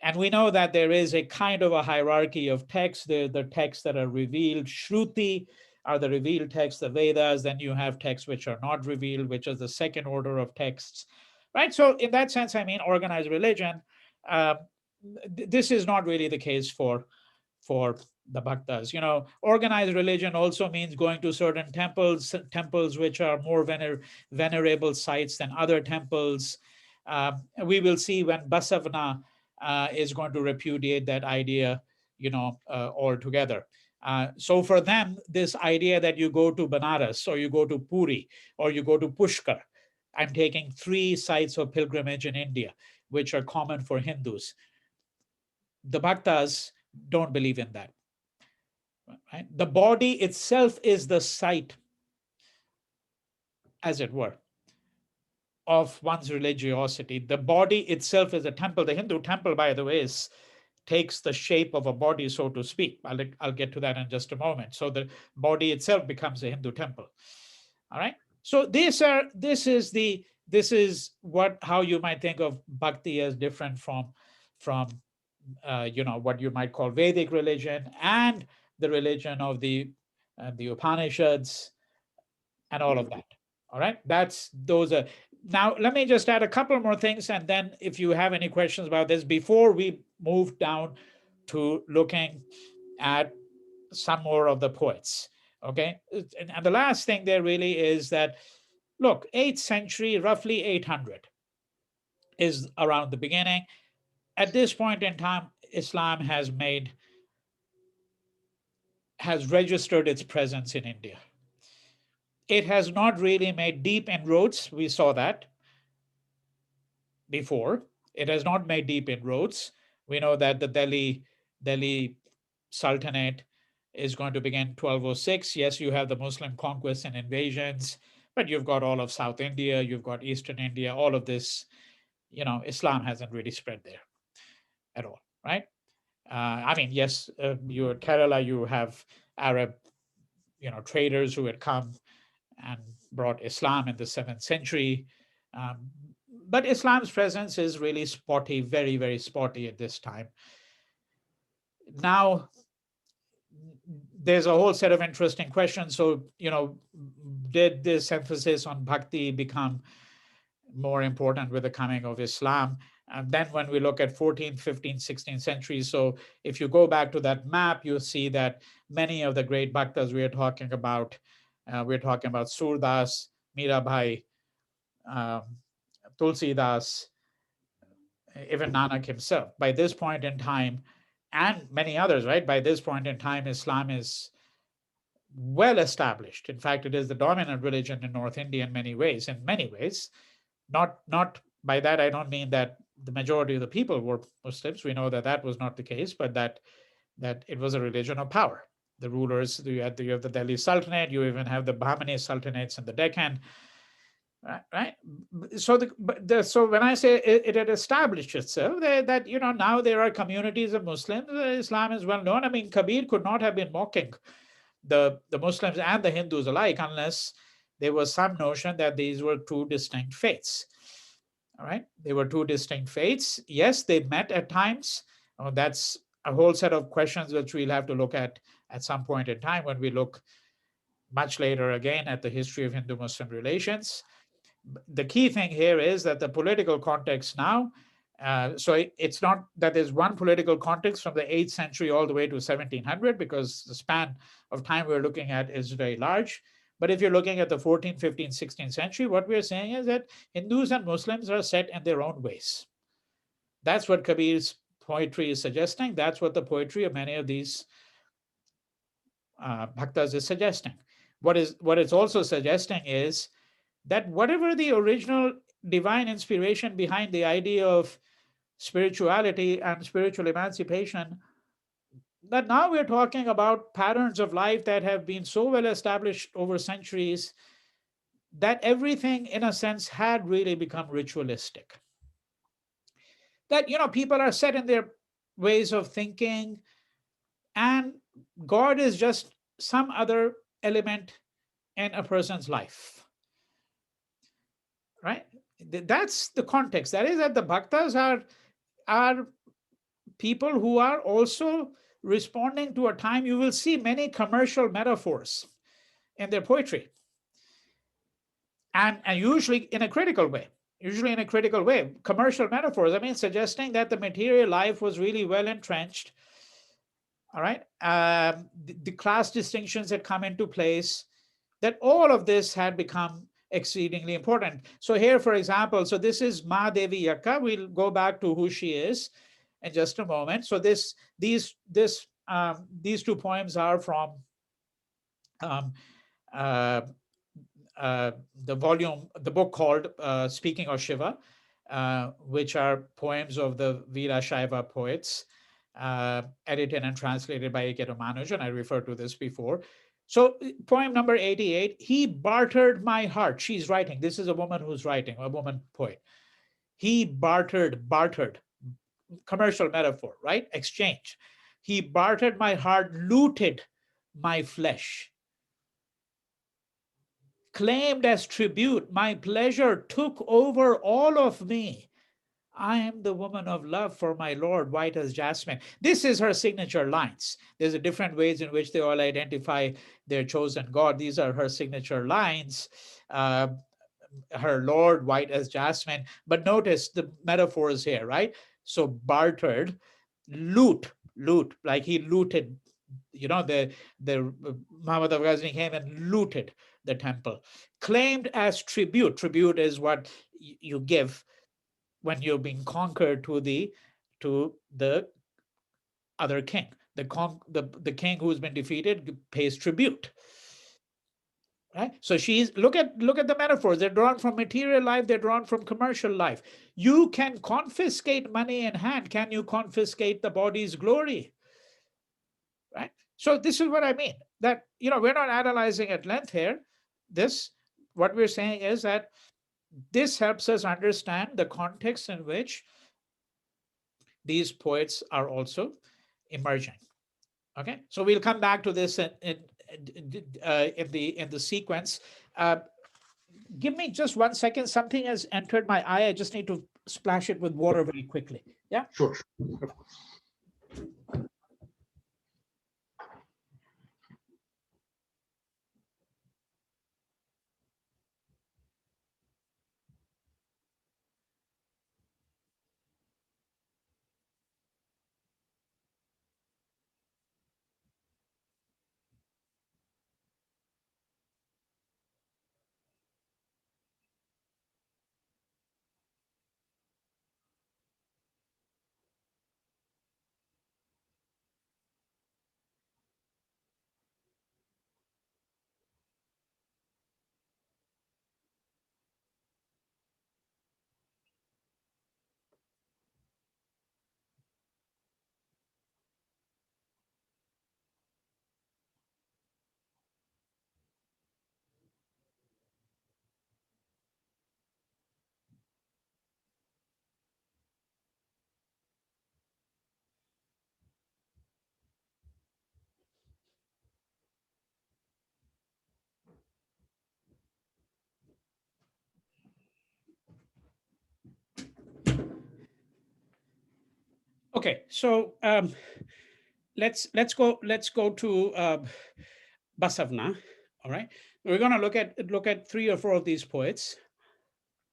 and we know that there is a kind of a hierarchy of texts. The texts that are revealed, Shruti, are the revealed texts, the Vedas. Then you have texts which are not revealed, which is the second order of texts, right? So in that sense, I mean, organized religion. Uh, this is not really the case for the bhaktas. Organized religion also means going to certain temples which are more venerable sites than other temples. We will see when Basavana is going to repudiate that idea, altogether. So for them, this idea that you go to Banaras, or you go to Puri, or you go to Pushkar, I'm taking 3 sites of pilgrimage in India, which are common for Hindus. The bhaktas don't believe in that. Right? The body itself is the site, as it were, of one's religiosity. The body itself is a temple. The Hindu temple, by the way, takes the shape of a body, so to speak. I'll get to that in just a moment. So the body itself becomes a Hindu temple. All right. So this is how you might think of bhakti as different from what you might call Vedic religion and the religion of the Upanishads and all of that. All right, those are. Now let me just add a couple more things, and then if you have any questions about this before we move down to looking at some more of the poets. Okay, and the last thing there really is that, look, 8th century, roughly 800 is around the beginning. At this point in time, Islam has made has registered its presence in India. It has not really made deep inroads. We saw that before. It has not made deep inroads. We know that the Delhi Sultanate is going to begin 1206. Yes, you have the Muslim conquests and invasions, but you've got all of South India, you've got Eastern India, all of this. Islam hasn't really spread there at all, right? I mean, yes, you at Kerala, you have Arab, traders who had come and brought Islam in the 7th century. Um, but Islam's presence is really spotty, very, very spotty at this time. Now, there's a whole set of interesting questions. So, did this emphasis on bhakti become more important with the coming of Islam? And then when we look at 14th, 15th, 16th centuries, so if you go back to that map, you'll see that many of the great bhaktas we're talking about Surdas, Mirabai, Tulsidas, even Nanak himself. By this point in time, and many others, right? By this point in time, Islam is well established. In fact, it is the dominant religion in North India in many ways. Not by that, I don't mean that the majority of the people were Muslims. We know that that was not the case, but that it was a religion of power. The rulers, you have the Delhi Sultanate, you even have the Bahmani Sultanates in the Deccan, right? So when I say it had established itself, that now there are communities of Muslims. Islam is well known. I mean, Kabir could not have been mocking the Muslims and the Hindus alike unless there was some notion that these were two distinct faiths. All right, they were two distinct faiths. Yes, they met at times. That's a whole set of questions which we'll have to look at some point in time when we look much later again at the history of Hindu-Muslim relations. The key thing here is that the political context now, so it's not that there's one political context from the 8th century all the way to 1700, because the span of time we're looking at is very large. But if you're looking at the 14th, 15th, 16th century, what we're saying is that Hindus and Muslims are set in their own ways. That's what Kabir's poetry is suggesting. That's what the poetry of many of these bhaktas is suggesting. What it's also suggesting is that whatever the original divine inspiration behind the idea of spirituality and spiritual emancipation, that now we're talking about patterns of life that have been so well established over centuries that everything, in a sense, had really become ritualistic. That, people are set in their ways of thinking, and God is just some other element in a person's life. Right? That's the context. That is that the bhaktas are people who are also responding to a time. You will see many commercial metaphors in their poetry, and usually in a critical way. Commercial metaphors, I mean, suggesting that the material life was really well entrenched. All right, the class distinctions had come into place. That all of this had become exceedingly important. So here, for example, so this is Ma Devi Yakka. We'll go back to who she is in just a moment. So these two poems are from the book called Speaking of Shiva, which are poems of the Virasaiva poets, edited and translated by A.K. Ramanujan. I referred to this before. So poem number 88, he bartered my heart. She's writing. This is a woman who's writing, a woman poet. He bartered, commercial metaphor, right? Exchange. He bartered my heart, looted my flesh. Claimed as tribute, my pleasure took over all of me. I am the woman of love for my Lord, white as jasmine. This is her signature lines. There's a different ways in which they all identify their chosen God. These are her signature lines. Her Lord, white as jasmine. But notice the metaphors here, right? So bartered, loot, like he looted. The Muhammad of Ghazni came and looted the temple. Claimed as tribute. Tribute is what you give when you're being conquered to the other king. the king who's been defeated pays tribute. Right? So look at the metaphors. They're drawn from material life, they're drawn from commercial life. You can confiscate money in hand. Can you confiscate the body's glory? Right? So this is what I mean. That we're not analyzing at length here. What we're saying is that this helps us understand the context in which these poets are also emerging. Okay, so we'll come back to this in the sequence. Give me just 1 second. Something has entered my eye. I just need to splash it with water very quickly. Yeah.
Sure.
Okay, so let's go to Basavana. All right, we're going to look at 3 or 4 of these poets.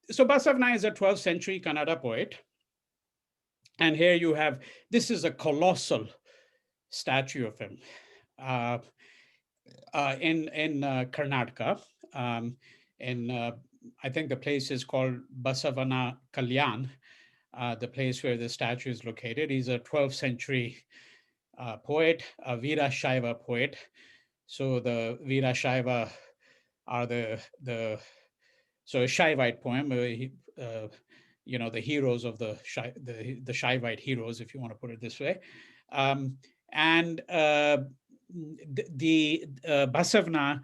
So Basavana is a 12th century Kannada poet, and here you have, this is a colossal statue of him in Karnataka. I think the place is called Basavana Kalyan, the place where the statue is located. He's a 12th century poet, a Virasaiva poet. So the Virasaiva are so a Shaivite poem, the heroes of the Shaivite heroes, if you want to put it this way. And the Basavana,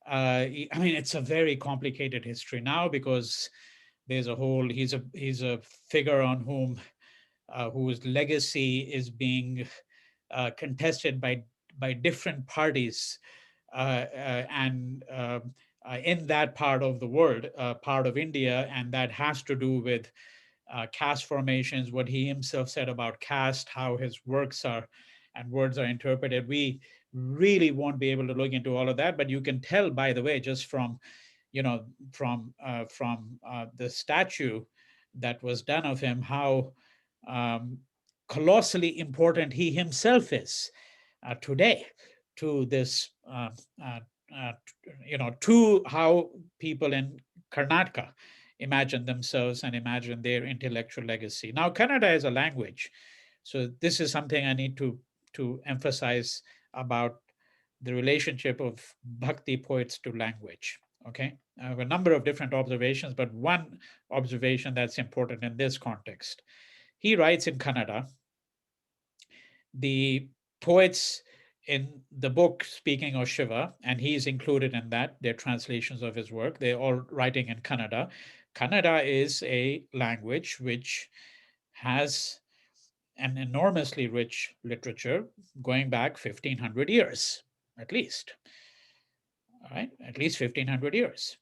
I mean, it's a very complicated history now, because there's he's a figure on whose legacy is being contested by different parties, and in that part of the world, part of India, and that has to do with caste formations, what he himself said about caste, how his works and words are interpreted. We really won't be able to look into all of that, but you can tell, by the way, just from the statue that was done of him, how colossally important he himself is today to this, to how people in Karnataka imagine themselves and imagine their intellectual legacy. Now, Kannada is a language, so this is something I need to emphasize about the relationship of Bhakti poets to language. Okay, I have a number of different observations, but one observation that's important in this context. He writes in Kannada. The poets in the book speaking of Shiva, and he's included in that, their translations of his work, they're all writing in Kannada. Kannada is a language which has an enormously rich literature going back 1,500 years, at least. All right, at least 1,500 years.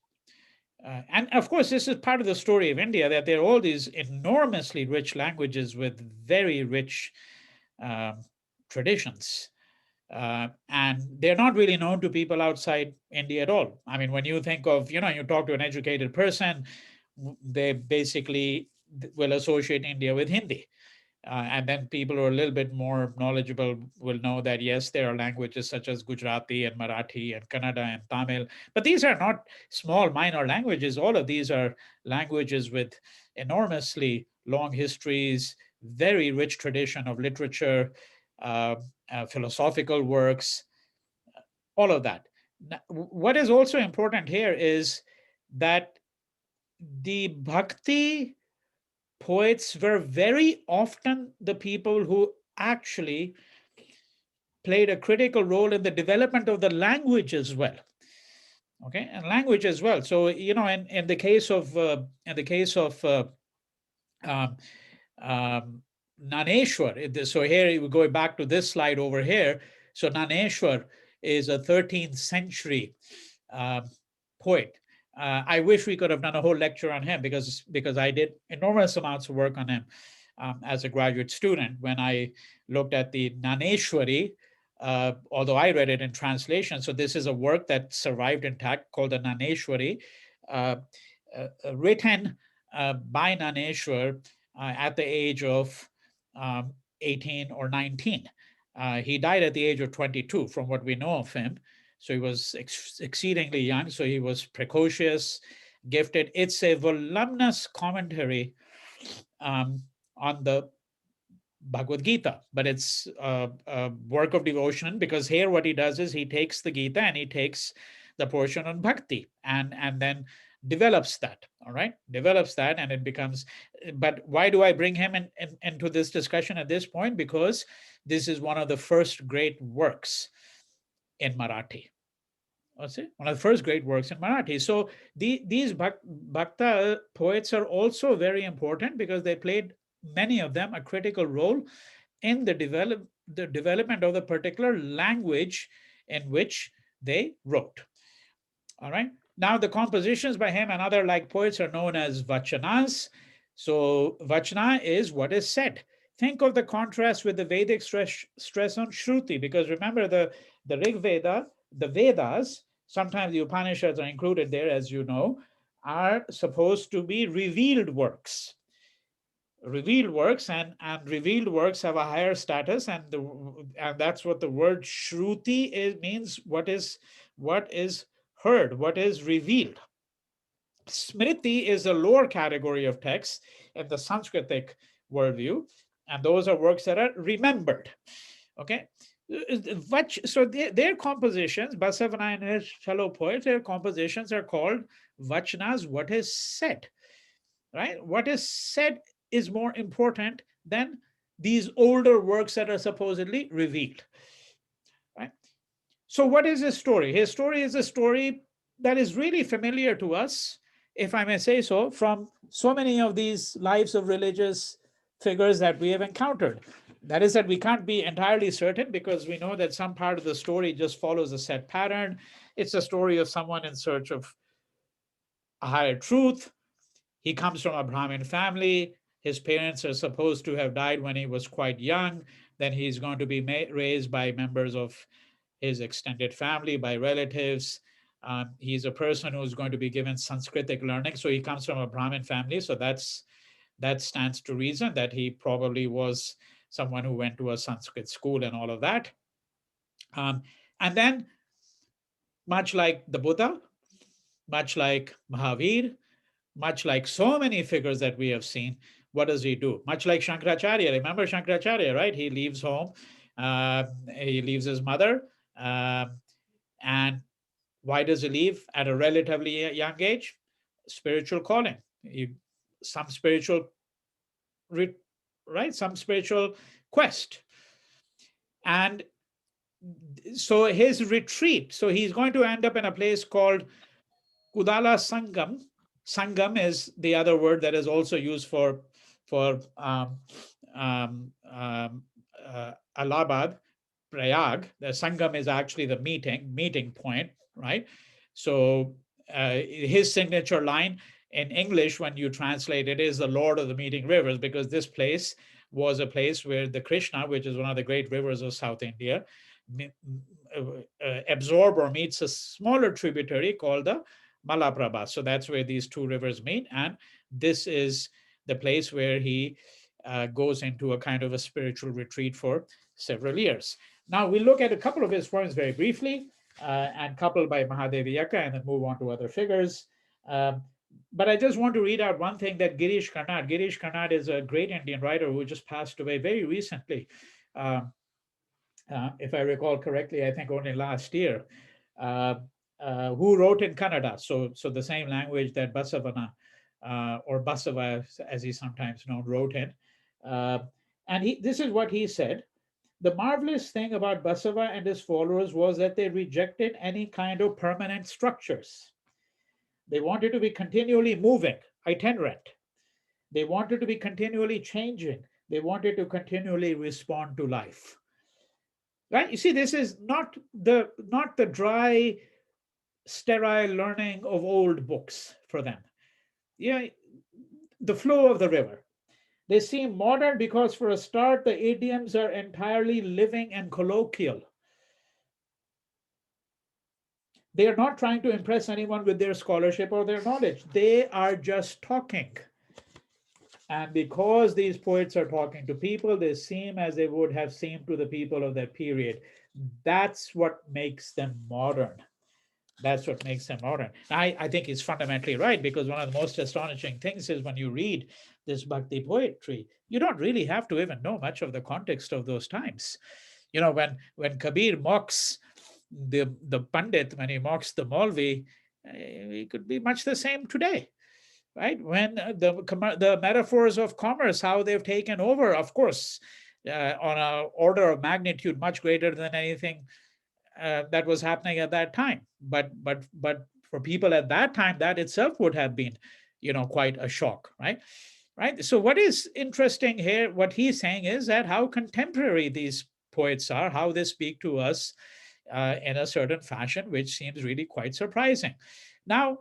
And of course, this is part of the story of India, that there are all these enormously rich languages with very rich traditions. And they're not really known to people outside India at all. I mean, when you think of, you talk to an educated person, they basically will associate India with Hindi. And then people who are a little bit more knowledgeable will know that, yes, there are languages such as Gujarati and Marathi and Kannada and Tamil, but these are not small minor languages. All of these are languages with enormously long histories, very rich tradition of literature, philosophical works, all of that. Now, what is also important here is that the Bhakti poets were very often the people who actually played a critical role in the development of the language as well. Okay, and language as well. So in the case of um, um, Naneshwar. So here we go back to this slide over here. So Naneshwar is a 13th century um, poet. I wish we could have done a whole lecture on him because I did enormous amounts of work on him as a graduate student when I looked at the Naneshwari, although I read it in translation. So this is a work that survived intact called the Naneshwari, written by Naneshwar at the age of 18 or 19. He died at the age of 22 from what we know of him. So he was exceedingly young. So he was precocious, gifted. It's a voluminous commentary on the Bhagavad Gita, but it's a work of devotion, because here what he does is he takes the Gita and he takes the portion on bhakti and then develops that. All right, develops that, and it becomes. But why do I bring him into this discussion at this point? Because this is one of the first great works in Marathi. Let's see, one of the first great works in Marathi. So these Bhakta poets are also very important because they played, many of them, a critical role in the development of the particular language in which they wrote. All right. Now the compositions by him and other like poets are known as vachanas. So vachana is what is said. Think of the contrast with the Vedic stress on Shruti, because remember the Rig Veda, the Vedas, sometimes the Upanishads are included there, as you know, are supposed to be revealed works. Revealed works, and revealed works have a higher status, and that's what the word Shruti means. What is heard, what is revealed. Smriti is a lower category of text in the Sanskritic worldview, and those are works that are remembered. Okay, so their compositions, Basavana and his fellow poets, their compositions are called vachanas, what is said. Right, what is said is more important than these older works that are supposedly revealed. Right. So what is his story? His story is a story that is really familiar to us, if I may say so, from so many of these lives of religious figures that we have encountered. That is, that we can't be entirely certain, because we know that some part of the story just follows a set pattern. It's a story of someone in search of a higher truth. He comes from a Brahmin family. His parents are supposed to have died when he was quite young. Then he's going to be raised by members of his extended family, by relatives. He's a person who's going to be given Sanskritic learning. So he comes from a Brahmin family. So that stands to reason that he probably was someone who went to a Sanskrit school and all of that. And then, much like the Buddha, much like Mahavir, much like so many figures that we have seen, what does he do? Much like Shankaracharya. Remember Shankaracharya, right? He leaves home, he leaves his mother. And why does he leave at a relatively young age? Spiritual calling. Some spiritual, right? Some spiritual quest. And so his retreat, so he's going to end up in a place called Kudala Sangam. Sangam is the other word that is also used for Allahabad, Prayag. The Sangam is actually the meeting point, right? So his signature line in English, when you translate it, is the Lord of the Meeting Rivers, because this place was a place where the Krishna, which is one of the great rivers of South India, absorb or meets a smaller tributary called the Malaprabha. So that's where these two rivers meet. And this is the place where he goes into a kind of a spiritual retreat for several years. Now we look at a couple of his poems very briefly, and coupled by Mahadevi Yaka, and then move on to other figures. But I just want to read out one thing that Girish Karnad is a great Indian writer who just passed away very recently. if I recall correctly, I think only last year, uh, who wrote in Kannada, so the same language that Basavana, or Basava, as he's sometimes known, wrote in. Uh, and this is what he said. The marvelous thing about Basava and his followers was that they rejected any kind of permanent structures. They wanted to be continually moving, itinerant. They wanted to be continually changing. They wanted to continually respond to life. Right? You see, this is not the dry, sterile learning of old books for them. Yeah, the flow of the river. They seem modern because, for a start, the idioms are entirely living and colloquial. They are not trying to impress anyone with their scholarship or their knowledge. They are just talking. And because these poets are talking to people, they seem as they would have seemed to the people of that period. That's what makes them modern. That's what makes them modern. I think he's fundamentally right, because one of the most astonishing things is when you read this Bhakti poetry, you don't really have to even know much of the context of those times. When Kabir mocks the Pandit, when he mocks the Maulvi, it could be much the same today. Right? When the metaphors of commerce, how they've taken over, of course, on an order of magnitude much greater than anything that was happening at that time. But for people at that time, that itself would have been, quite a shock, right? Right. So what is interesting here, what he's saying is that how contemporary these poets are, how they speak to us in a certain fashion, which seems really quite surprising. Now,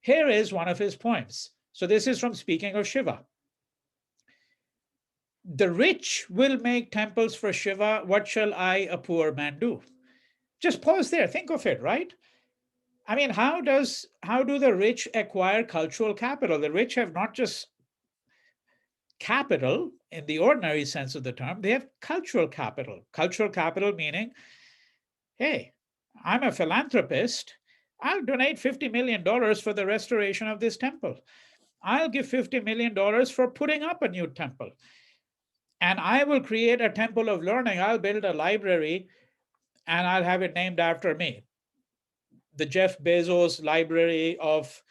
here is one of his poems. So this is from Speaking of Shiva. The rich will make temples for Shiva. What shall I, a poor man, do? Just pause there. Think of it, right? I mean, how do the rich acquire cultural capital? The rich have not just capital in the ordinary sense of the term, they have cultural capital. Cultural capital meaning, hey, I'm a philanthropist. I'll donate $50 million for the restoration of this temple. I'll give $50 million for putting up a new temple. And I will create a temple of learning. I'll build a library and I'll have it named after me. The Jeff Bezos Library of,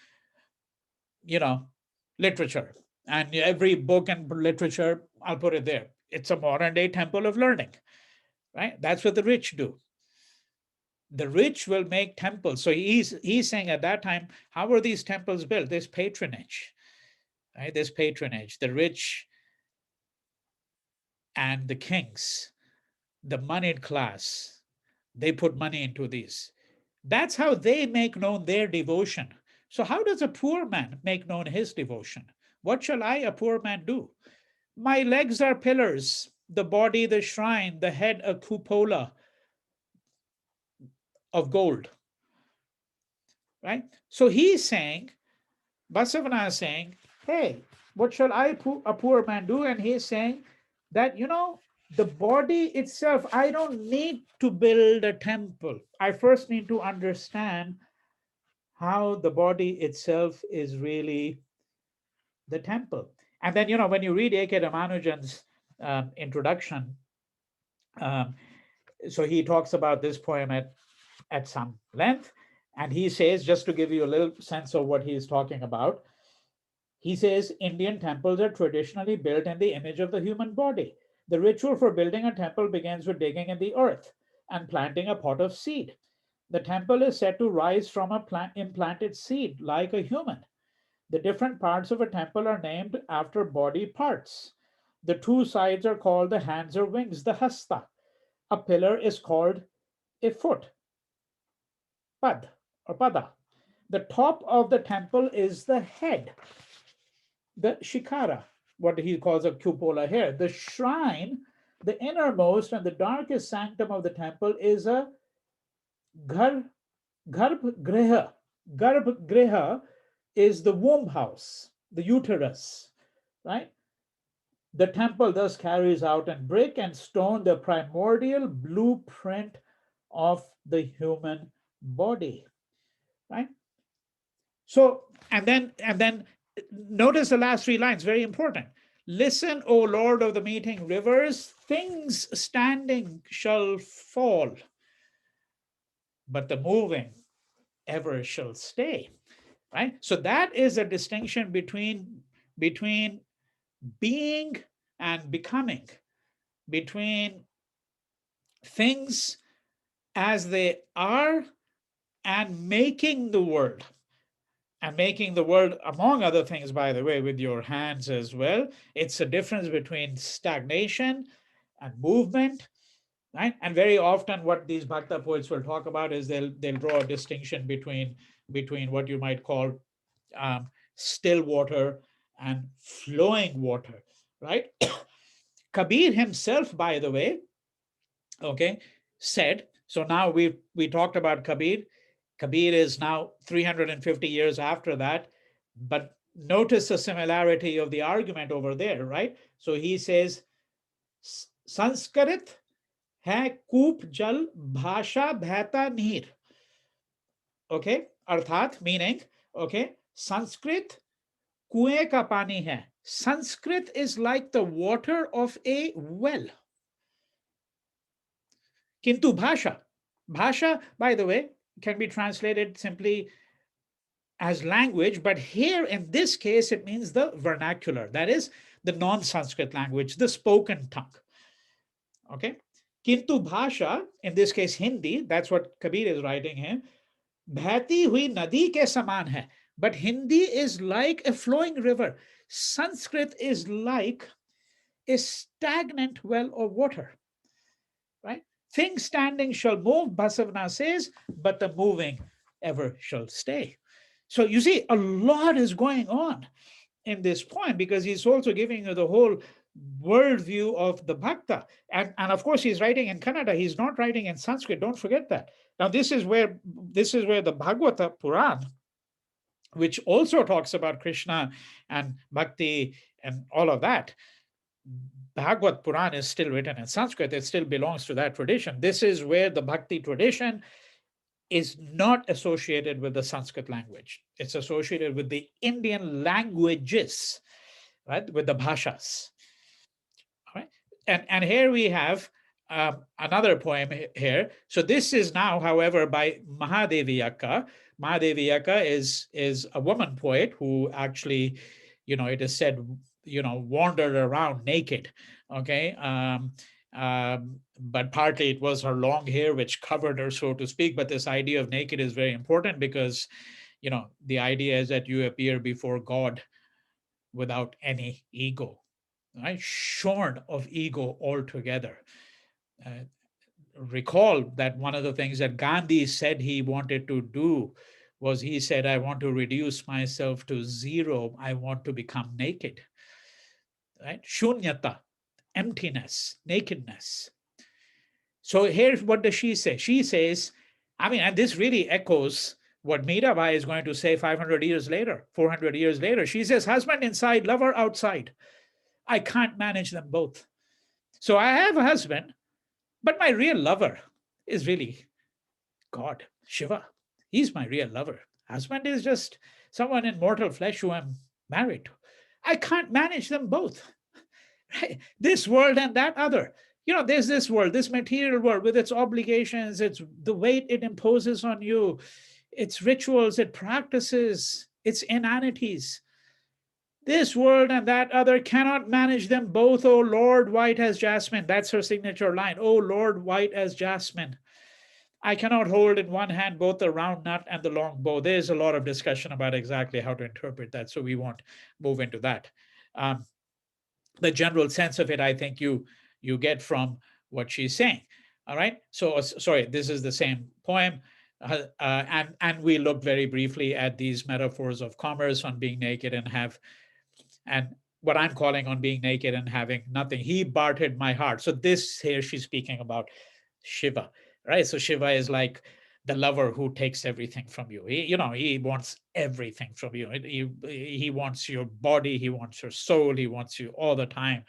literature. And every book and literature, I'll put it there. It's a modern day temple of learning, right? That's what the rich do. The rich will make temples. So he's saying at that time, how were these temples built? This patronage, right? This patronage. The rich and the kings, the moneyed class, they put money into these. That's how they make known their devotion. So how does a poor man make known his devotion? What shall I, a poor man, do? My legs are pillars, the body the shrine, the head a cupola of gold. Right? So he's saying, Basavana is saying, hey, what shall I, a poor man, do? And he's saying that, the body itself, I don't need to build a temple. I first need to understand how the body itself is really the temple. And then, when you read A.K. Ramanujan's introduction, um, so he talks about this poem at some length. And he says, just to give you a little sense of what he's talking about, he says, Indian temples are traditionally built in the image of the human body. The ritual for building a temple begins with digging in the earth and planting a pot of seed. The temple is said to rise from a implanted seed like a human. The different parts of a temple are named after body parts. The two sides are called the hands or wings, the hasta. A pillar is called a foot, pad or pada. The top of the temple is the head, the shikara, what he calls a cupola here. The shrine, the innermost and the darkest sanctum of the temple, is a garbhagriha. Garbhagriha is the womb house, the uterus, right? The temple thus carries out in brick and stone the primordial blueprint of the human body, right? So, and then notice the last three lines, very important. Listen, O Lord of the meeting rivers, things standing shall fall, but the moving ever shall stay. Right? So that is a distinction between being and becoming, between things as they are and making the world. And making the world, among other things, by the way, with your hands as well. It's a difference between stagnation and movement, right? And very often what these bhakta poets will talk about is they'll draw a distinction between what you might call still water and flowing water, right? Kabir himself, by the way, okay, said, so now we talked about Kabir. Kabir is now 350 years after that, but notice the similarity of the argument over there, right? So he says, Sanskrit hai koop jal bhasha bhata neer. Okay, arthat meaning, okay, Sanskrit kuएं ka pani hai. Sanskrit is like the water of a well. Kintu bhasha. Bhasha, by the way, can be translated simply as language, but here in this case, it means the vernacular, that is the non-Sanskrit language, the spoken tongue. Okay. Kintu bhasha, in this case Hindi, that's what Kabir is writing here, bhati hui nadi ke saman hai. But Hindi is like a flowing river. Sanskrit is like a stagnant well of water. Right? Things standing shall move, Basavana says, but the moving ever shall stay. So you see, a lot is going on in this poem because he's also giving you the whole worldview of the bhakta. And of course, he's writing in Kannada. He's not writing in Sanskrit. Don't forget that. Now, this is where the Bhagavata Purana, which also talks about Krishna and Bhakti and all of that, Bhagavad Purana is still written in Sanskrit. It still belongs to that tradition. This is where the Bhakti tradition is not associated with the Sanskrit language. It's associated with the Indian languages, right? With the bhashas. All right. And here we have another poem here. So this is now, however, by Mahadevi Akka. Mahadevi Akka is a woman poet who actually, it is said, wandered around naked. Okay. But partly it was her long hair which covered her, so to speak. But this idea of naked is very important because, the idea is that you appear before God without any ego, right? Shorn of ego altogether. Recall that one of the things that Gandhi said he wanted to do was he said, I want to reduce myself to zero. I want to become naked, right? Shunyata, emptiness, nakedness. So here's what does she say? She says, and this really echoes what Mirabai is going to say 500 years later, 400 years later. She says, husband inside, lover outside. I can't manage them both. So I have a husband, but my real lover is really God, Shiva. He's my real lover. Husband is just someone in mortal flesh who I'm married to. I can't manage them both. Right? This world and that other. There's this world, this material world with its obligations, it's the weight it imposes on you, its rituals, its practices, its inanities. This world and that other cannot manage them both, O Lord, white as jasmine. That's her signature line. O Lord, white as jasmine. I cannot hold in one hand both the round nut and the long bow. There's a lot of discussion about exactly how to interpret that, so we won't move into that. The general sense of it, I think you get from what she's saying. All right. So sorry, this is the same poem. And we look very briefly at these metaphors of commerce on being naked and what I'm calling on being naked and having nothing. He bartered my heart. So this here she's speaking about Shiva, right? So Shiva is like the lover who takes everything from you. He wants everything from you. He wants your body, he wants your soul, he wants you all the time.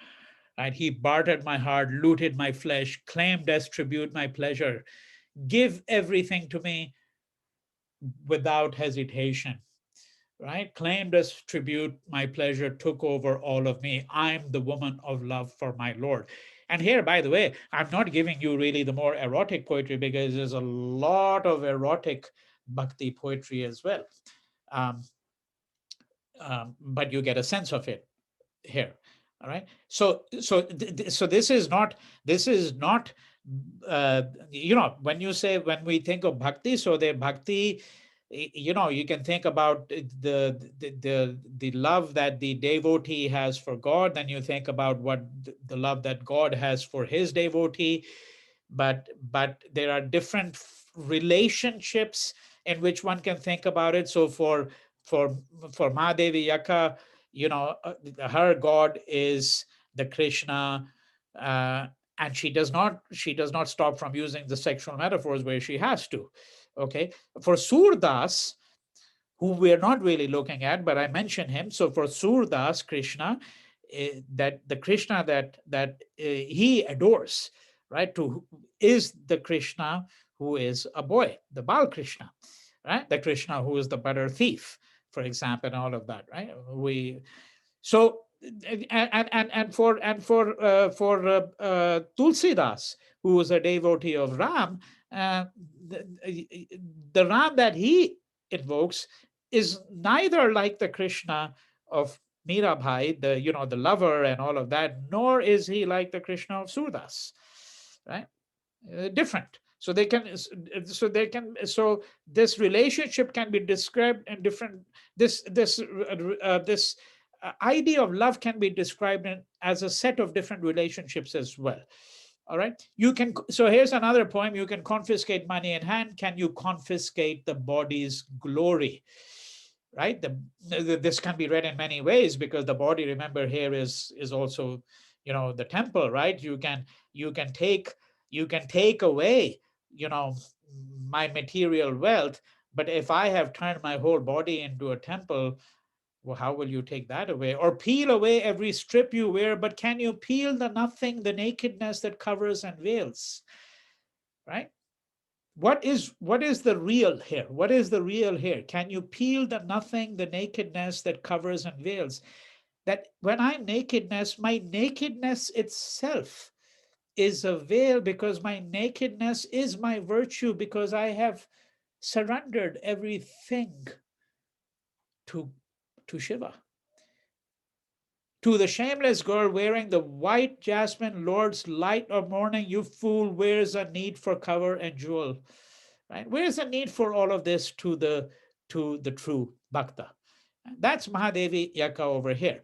Right? He bartered my heart, looted my flesh, claimed as tribute my pleasure. Give everything to me without hesitation. right? Claimed as tribute, my pleasure took over all of me. I'm the woman of love for my Lord. And here, by the way, I'm not giving you really the more erotic poetry, because there's a lot of erotic bhakti poetry as well. Um, but you get a sense of it here. All right. So this is not, when we think of bhakti, so the bhakti, you can think about the love that the devotee has for God. Then you think about what the love that God has for his devotee. But there are different relationships in which one can think about it. So for for Mahadevi Yaka, her God is the Krishna, uh, and she does not stop from using the sexual metaphors where she has to. Okay, for Surdas, who we're not really looking at, but I mentioned him. So for Surdas, Krishna, that the Krishna that he adores, right, is the Krishna who is a boy, the Bal Krishna, right, the Krishna who is the butter thief, for example, and all of that, right? So for Tulsidas, who was a devotee of Ram, the Ram that he invokes is neither like the Krishna of Mirabai, the lover and all of that, nor is he like the Krishna of Surdas, right? Different. So this relationship can be described in different. This idea of love can be described as a set of different relationships as well. All right. So here's another poem. You can confiscate money in hand. Can you confiscate the body's glory? Right. This can be read in many ways, because the body, remember, here is also, the temple, right? You can take away, my material wealth, but if I have turned my whole body into a temple, well, how will you take that away? Or peel away every strip you wear, but can you peel the nothing, the nakedness that covers and veils? Right? What is the real here? What is the real here? Can you peel the nothing, the nakedness that covers and veils? That when I'm nakedness, my nakedness itself is a veil, because my nakedness is my virtue, because I have surrendered everything to Shiva. To the shameless girl wearing the white jasmine, Lord's light of morning, you fool, where's a need for cover and jewel? Right? Where's the need for all of this to the true bhakta? That's Mahadevi Yaka over here.